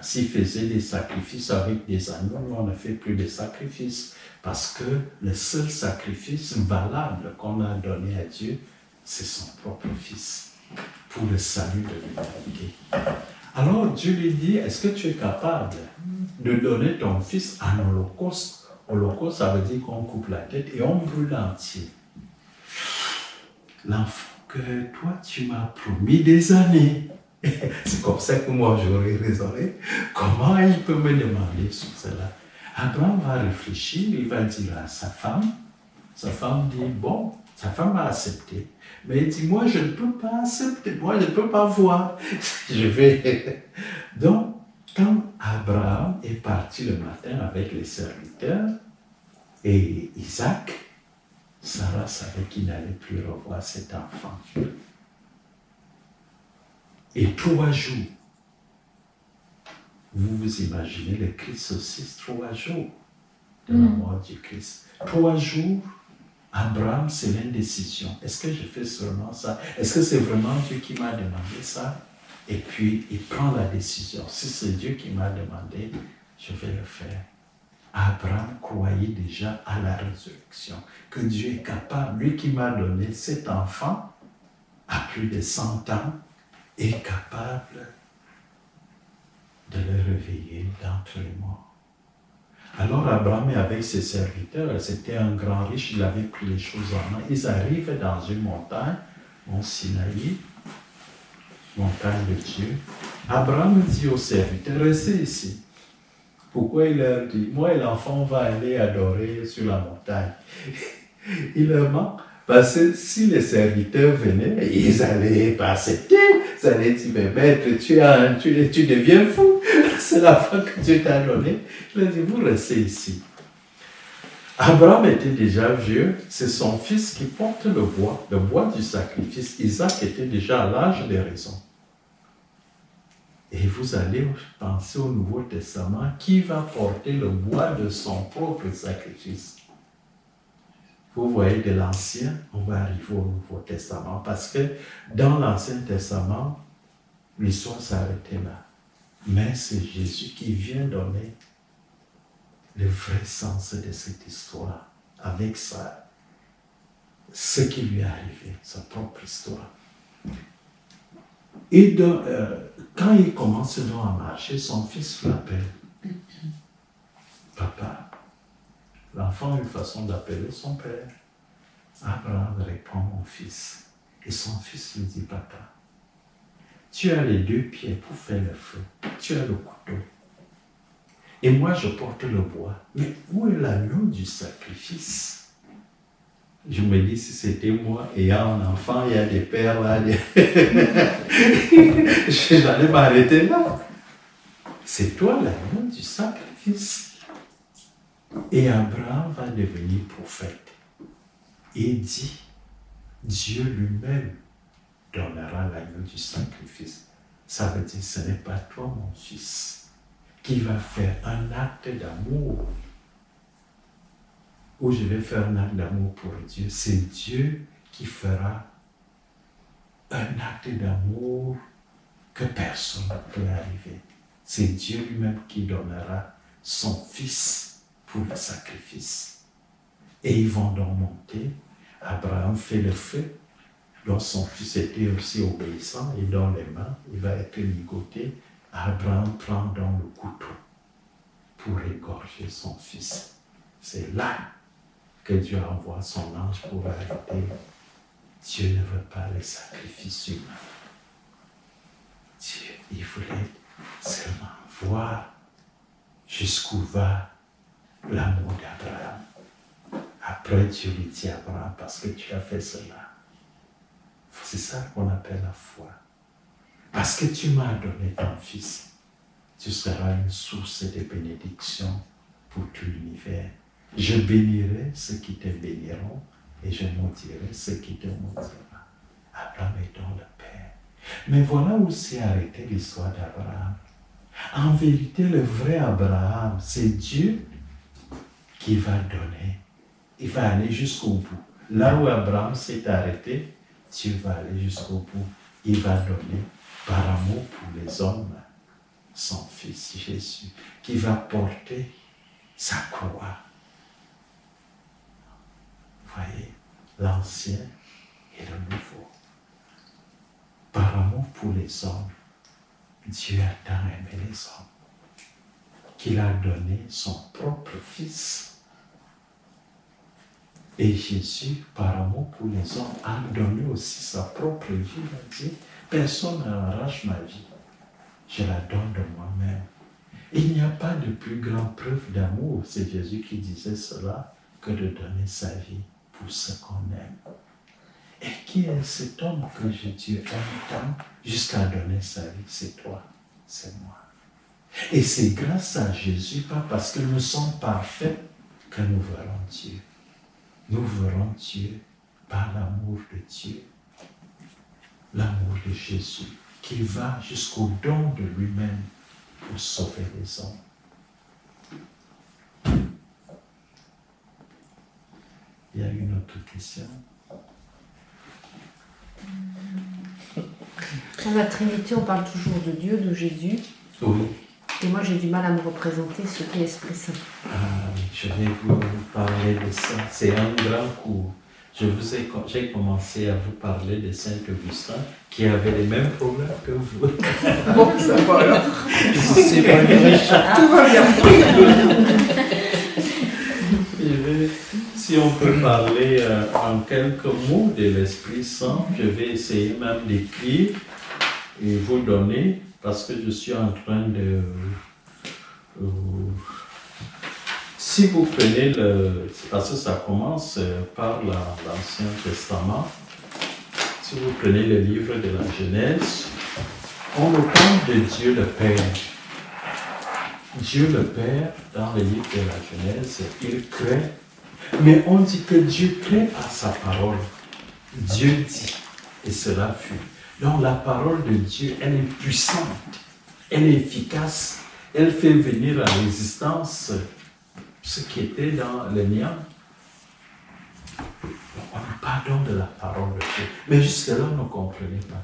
s'il faisait des sacrifices avec des agneaux. On ne fait plus de sacrifices, parce que le seul sacrifice valable qu'on a donné à Dieu, c'est son propre fils pour le salut de l'humanité. Alors Dieu lui dit, est-ce que tu es capable de donner ton fils en holocauste? Holocauste, ça veut dire qu'on coupe la tête et on brûle entier. L'enfant que toi tu m'as promis des années. C'est comme ça que moi j'aurais raisonné. Comment il peut me demander sur cela? Abraham va réfléchir, il va dire à sa femme dit, bon, sa femme a accepté. Mais il dit, moi je ne peux pas accepter, moi je ne peux pas voir. Donc, quand Abraham est parti le matin avec les serviteurs et Isaac, Sarah savait qu'il n'allait plus revoir cet enfant. Et 3 jours, vous vous imaginez le Christ aussi, 3 jours de la mort du Christ. 3 jours, Abraham, c'est l'indécision. Est-ce que je fais seulement ça? Est-ce que c'est vraiment Dieu qui m'a demandé ça? Et puis, il prend la décision. Si c'est Dieu qui m'a demandé, je vais le faire. Abraham croyait déjà à la résurrection, que Dieu est capable, lui qui m'a donné cet enfant, à plus de 100 ans, est capable de le réveiller d'entre les morts. Alors Abraham est avec ses serviteurs, c'était un grand riche, il avait pris les choses en main. Ils arrivent dans une montagne, Mont Sinaï, montagne de Dieu. Abraham dit aux serviteurs, restez ici. Pourquoi il leur dit, moi et l'enfant, on va aller adorer sur la montagne. Il leur ment. Parce que si les serviteurs venaient, ils n'allaient pas accepter. Ils allaient dire, mais maître, tu deviens fou. C'est la foi que Dieu t'a donnée. Il leur dit, vous restez ici. Abraham était déjà vieux. C'est son fils qui porte le bois du sacrifice. Isaac était déjà à l'âge de raison. Et vous allez penser au Nouveau Testament, qui va porter le bois de son propre sacrifice. Vous voyez, de l'Ancien, on va arriver au Nouveau Testament, parce que dans l'Ancien Testament, l'histoire s'arrêtait là. Mais c'est Jésus qui vient donner le vrai sens de cette histoire, avec ça, ce qui lui est arrivé, sa propre histoire. Et quand il commence donc à marcher, son fils l'appelle. Papa. L'enfant a une façon d'appeler son père. Abraham répond, mon fils. Et son fils lui dit, papa, tu as les 2 pieds pour faire le feu. Tu as le couteau. Et moi, je porte le bois. Mais où est l'agneau du sacrifice? Je me dis, si c'était moi ayant un enfant, il y a des pères là. J'allais m'arrêter là. C'est toi l'agneau du sacrifice. Et Abraham va devenir prophète. Et dit, Dieu lui-même donnera l'agneau du sacrifice. Ça veut dire, ce n'est pas toi, mon fils, qui va faire un acte d'amour. Où je vais faire un acte d'amour pour Dieu. C'est Dieu qui fera un acte d'amour que personne ne peut arriver. C'est Dieu lui-même qui donnera son fils pour le sacrifice. Et ils vont donc monter. Abraham fait le feu, dont son fils était aussi obéissant, et dans les mains, il va être ligoté. Abraham prend donc le couteau pour égorger son fils. C'est là que Dieu envoie son ange pour arrêter. Dieu ne veut pas les sacrifices humains. Dieu, il voulait seulement voir jusqu'où va l'amour d'Abraham. Après, Dieu lui dit à Abraham, parce que tu as fait cela. C'est ça qu'on appelle la foi. Parce que tu m'as donné ton fils, tu seras une source de bénédiction pour tout l'univers. Je bénirai ceux qui te béniront et je maudirai ceux qui te maudiront. Abraham est donc le Père. Mais voilà où s'est arrêtée l'histoire d'Abraham. En vérité, le vrai Abraham, c'est Dieu qui va donner. Il va aller jusqu'au bout. Là où Abraham s'est arrêté, Dieu va aller jusqu'au bout. Il va donner par amour pour les hommes son Fils Jésus, qui va porter sa croix. Voyez, l'ancien et le nouveau. par amour pour les hommes, Dieu a tant aimé les hommes qu'il a donné son propre Fils. Et Jésus, par amour pour les hommes, a donné aussi sa propre vie. Il a dit, personne n'arrache ma vie, je la donne de moi-même. Il n'y a pas de plus grande preuve d'amour, c'est Jésus qui disait cela, que de donner sa vie pour ce qu'on aime. Et qui est cet homme que Dieu aime tant jusqu'à donner sa vie? C'est toi, c'est moi. Et c'est grâce à Jésus, pas parce que nous sommes parfaits, que nous verrons Dieu. Nous verrons Dieu par l'amour de Dieu, l'amour de Jésus, qui va jusqu'au don de lui-même pour sauver les hommes. Il y a une autre question? Dans la Trinité, on parle toujours de Dieu, de Jésus. Oui. Et moi, j'ai du mal à me représenter ce qu'est l'Esprit Saint. Je vais vous parler de ça. C'est un grand cours. J'ai commencé à vous parler de Saint-Augustin, qui avait les mêmes problèmes que vous. Bon, ça va alors. C'est pas vrai. Tout va bien. Si on peut parler en quelques mots de l'Esprit Saint, je vais essayer même d'écrire et vous donner, parce que je suis en train de... si vous prenez parce que ça commence par l'Ancien Testament, si vous prenez le livre de la Genèse, on nous parle de Dieu le Père. Dieu le Père, dans le livre de la Genèse, il crée, mais on dit que Dieu crée par sa parole. Dieu dit, et cela fut. Donc la parole de Dieu, elle est puissante, elle est efficace, elle fait venir à l'existence ce qui était dans le néant. On nous pardonne de la parole de Dieu. Mais jusque-là, on ne comprenait pas.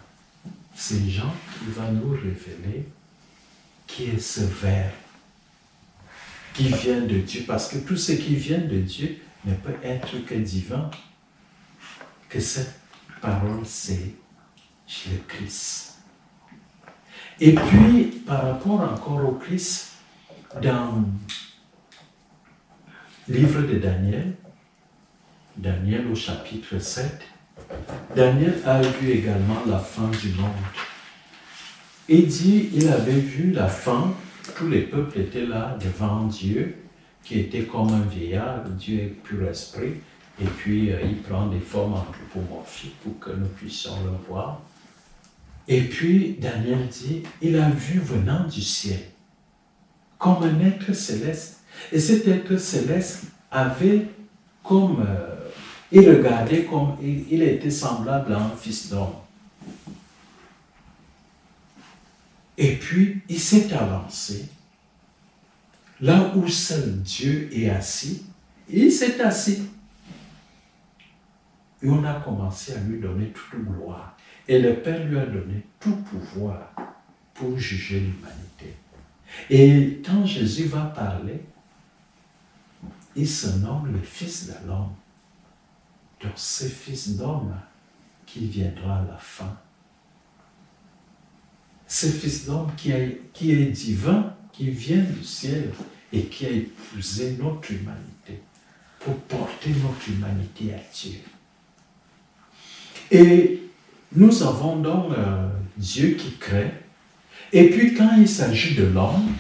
C'est Jean qui va nous révéler qui est ce Verbe qui vient de Dieu. Parce que tout ce qui vient de Dieu ne peut être que divin. Que cette parole, c'est le Christ. Et puis, par rapport encore au Christ, dans le livre de Daniel, Daniel au chapitre 7, Daniel a vu également la fin du monde. Il dit, il avait vu la fin, tous les peuples étaient là devant Dieu, qui était comme un vieillard, Dieu est pur esprit, et puis il prend des formes anthropomorphiques pour que nous puissions le voir. Et puis Daniel dit, il a vu venant du ciel, comme un être céleste. Et cet être céleste avait comme, il regardait comme, il était semblable à un fils d'homme. Et puis, il s'est avancé, là où seul Dieu est assis, il s'est assis. Et on a commencé à lui donner toute gloire. Et le Père lui a donné tout pouvoir pour juger l'humanité. Et quand Jésus va parler, il se nomme le Fils de l'homme. Donc, ce Fils d'homme qui viendra à la fin. Ce Fils d'homme qui est divin, qui vient du ciel et qui a épousé notre humanité pour porter notre humanité à Dieu. Et nous avons donc Dieu qui crée. Et puis quand il s'agit de l'homme,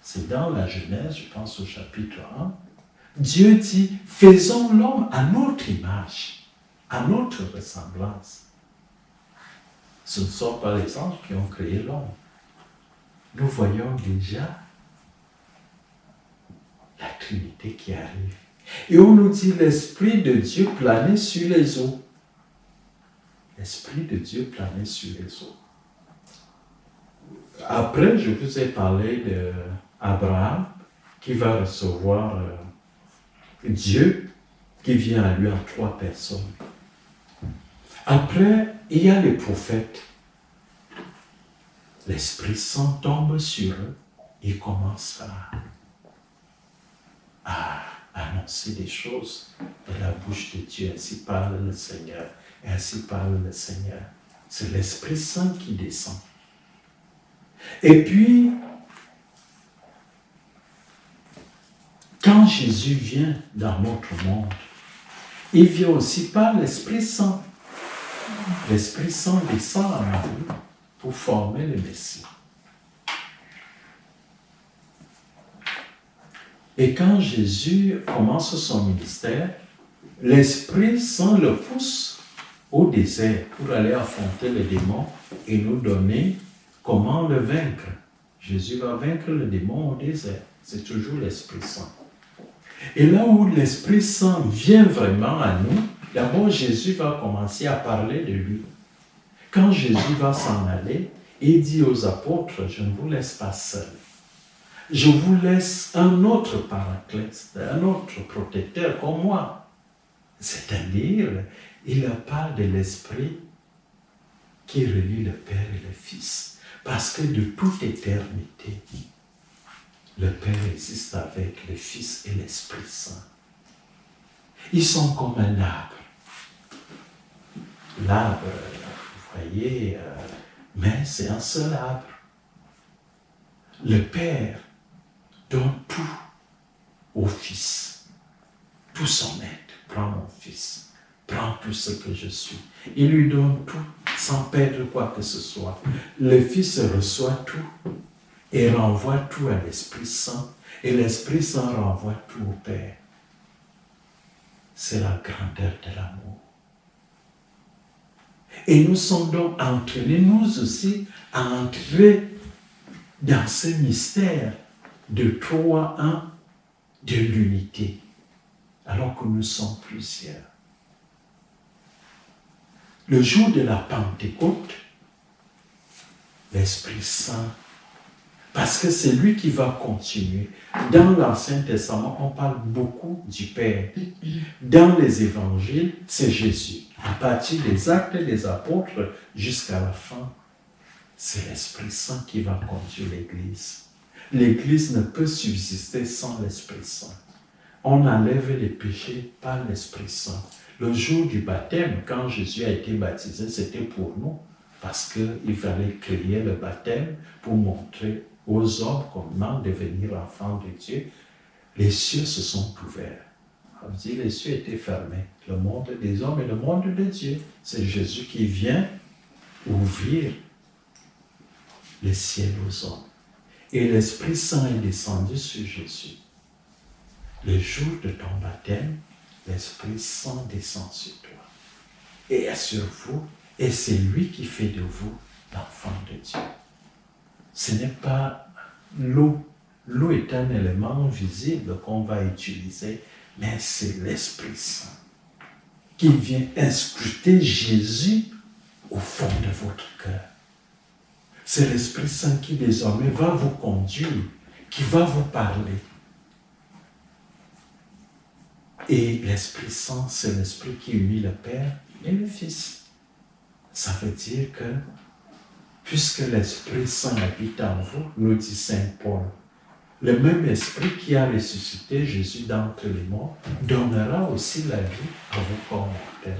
c'est dans la Genèse, je pense au chapitre 1, Dieu dit, faisons l'homme à notre image, à notre ressemblance. Ce ne sont pas les anges qui ont créé l'homme. Nous voyons déjà la Trinité qui arrive. Et on nous dit l'Esprit de Dieu planait sur les eaux. L'Esprit de Dieu planait sur les eaux. Après, je vous ai parlé d'Abraham qui va recevoir Dieu qui vient à lui en 3 personnes. Après, il y a les prophètes. L'Esprit Saint tombe sur eux et commence à annoncer des choses de la bouche de Dieu. Ainsi parle le Seigneur. Ainsi parle le Seigneur. C'est l'Esprit Saint qui descend. Et puis, quand Jésus vient dans notre monde, il vient aussi par l'Esprit Saint. L'Esprit Saint descend à nous pour former le Messie. Et quand Jésus commence son ministère, l'Esprit Saint le pousse au désert pour aller affronter les démons et nous donner comment le vaincre. Jésus va vaincre le démon au désert. C'est toujours l'Esprit Saint. Et là où l'Esprit Saint vient vraiment à nous, d'abord Jésus va commencer à parler de lui. Quand Jésus va s'en aller, il dit aux apôtres, je ne vous laisse pas seuls. Je vous laisse un autre paraclète, un autre protecteur comme moi. C'est-à-dire, il parle de l'Esprit qui relie le Père et le Fils. Parce que de toute éternité, le Père existe avec le Fils et l'Esprit Saint. Ils sont comme un arbre. L'arbre, vous voyez, mais c'est un seul arbre. Le Père donne tout au Fils. Tout son être. Prends mon Fils. Prends tout ce que je suis. Il lui donne tout sans perdre quoi que ce soit. Le Fils reçoit tout et renvoie tout à l'Esprit Saint. Et l'Esprit Saint renvoie tout au Père. C'est la grandeur de l'amour. Et nous sommes donc entraînés, nous aussi, à entrer dans ce mystère de 3-1 de l'unité, alors que nous sommes plusieurs. Le jour de la Pentecôte, l'Esprit Saint, parce que c'est lui qui va continuer. Dans l'Ancien Testament, on parle beaucoup du Père. Dans les évangiles, c'est Jésus. À partir des actes des apôtres jusqu'à la fin, c'est l'Esprit Saint qui va conduire l'Église. L'Église ne peut subsister sans l'Esprit Saint. On enlève les péchés par l'Esprit Saint. Le jour du baptême, quand Jésus a été baptisé, c'était pour nous, parce qu'il fallait créer le baptême pour montrer aux hommes comment devenir enfants de Dieu. Les cieux se sont ouverts. On dit les cieux étaient fermés. Le monde des hommes et le monde de Dieu. C'est Jésus qui vient ouvrir le ciel aux hommes. Et l'Esprit Saint est descendu sur Jésus. Le jour de ton baptême, l'Esprit Saint descend sur toi et sur vous, et c'est lui qui fait de vous l'enfant de Dieu. Ce n'est pas l'eau. L'eau est un élément visible qu'on va utiliser, mais c'est l'Esprit Saint qui vient inscruter Jésus au fond de votre cœur. C'est l'Esprit Saint qui désormais va vous conduire, qui va vous parler. Et l'Esprit Saint, c'est l'Esprit qui unit le Père et le Fils. Ça veut dire que, puisque l'Esprit Saint habite en vous, nous dit Saint Paul, le même Esprit qui a ressuscité Jésus d'entre les morts donnera aussi la vie à vos corps mortels.